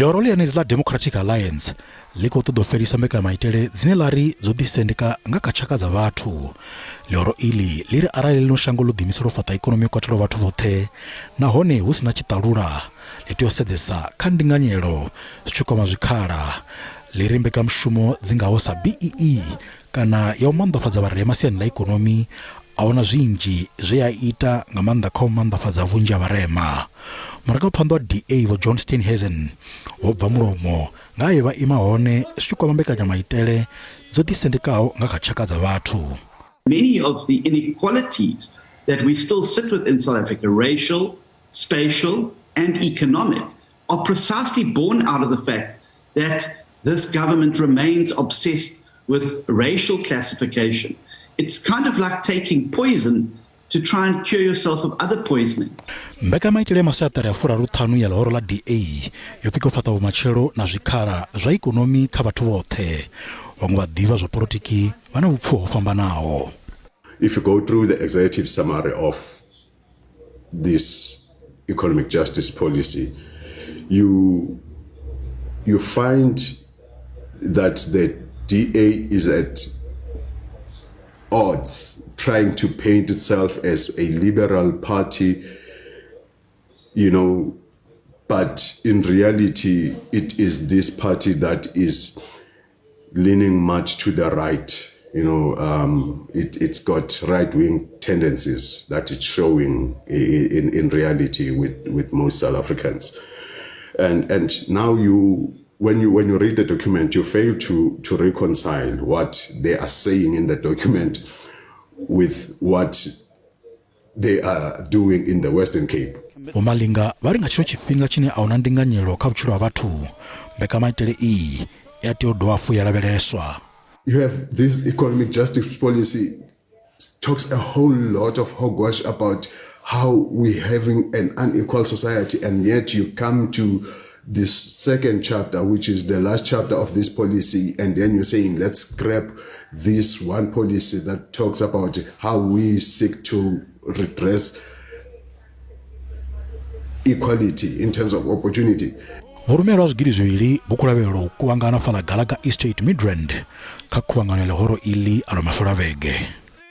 Lihoro la Democratic Alliance likho toda fhelisa Mbekanya-maitele dzine lari dzo ḓisendeka nga kha tshaka dza vhathu. Lihoro ili liri arali lino shango ḽo ḓimisela u fhaṱa ikonomi yo katelaho vhathu vhoṱhe nahone hu sina tshiṱalula ḽi tea u sedzesa kha ndinganyelo zwi kwama zwikhala liri mbekanyamushumo dzi ngaho SABC kana ya u maanḓafhadza vharema siani ḽa ikonomi ahuna zwinzhi zwe ya ita nga maanḓa kha u maanḓafhadza vhunzhi ha vharema. Murangaphanḓa wa DA vho John Steenhuisen vho bva mulomo nga he vha ima hone zwi kwama mbekanyamaitele dzo ḓisendekaho nga kha tshaka dza vhathu. Many of the inequalities that we still sit with in South Africa, racial, spatial and economic, are precisely born out of the fact that this government remains obsessed with racial classification. It's kind of like taking poison to try and cure yourself of other poisoning. Mbekanya-maitele masiatari ya furaruṱhanu ya Lihoro la DA yo pika u fhaṱa vhumatshelo na zwikhala zwa ikonomi kha vhathu vhoṱhe. Vhaṅwe vha ḓivha zwa polotiki vha na vhupfhiwa ho fhambanaho. If you go through the executive summary of this economic justice policy, you find that the DA is at odds trying to paint itself as a liberal party, but in reality, it is this party that is leaning much to the right. It's got right-wing tendencies that it's showing in reality with most South Africans. And now when you read the document, you fail to reconcile what they are saying in the document with what they are doing in the Western Cape. Omalinga vari nga tshino tshifhinga tshine ahuna ndinganyelo kha vhutshilo ha vhathu. Mbekanya-maitele iyi ya tea u dovha futhi ya lavheleswa. You have this economic justice policy talks a whole lot of hogwash about how we're having an unequal society, and yet you come to this second chapter, which is the last chapter of this policy, and then you're saying let's scrap this one policy that talks about how we seek to redress equality in terms of opportunity. Vurumela zwigidi zwivili vukulavhelo kuvhangana fhala Galaga Estate Midrand kha khuvhangano ya Lihoro ili ano mafhelo a vhege.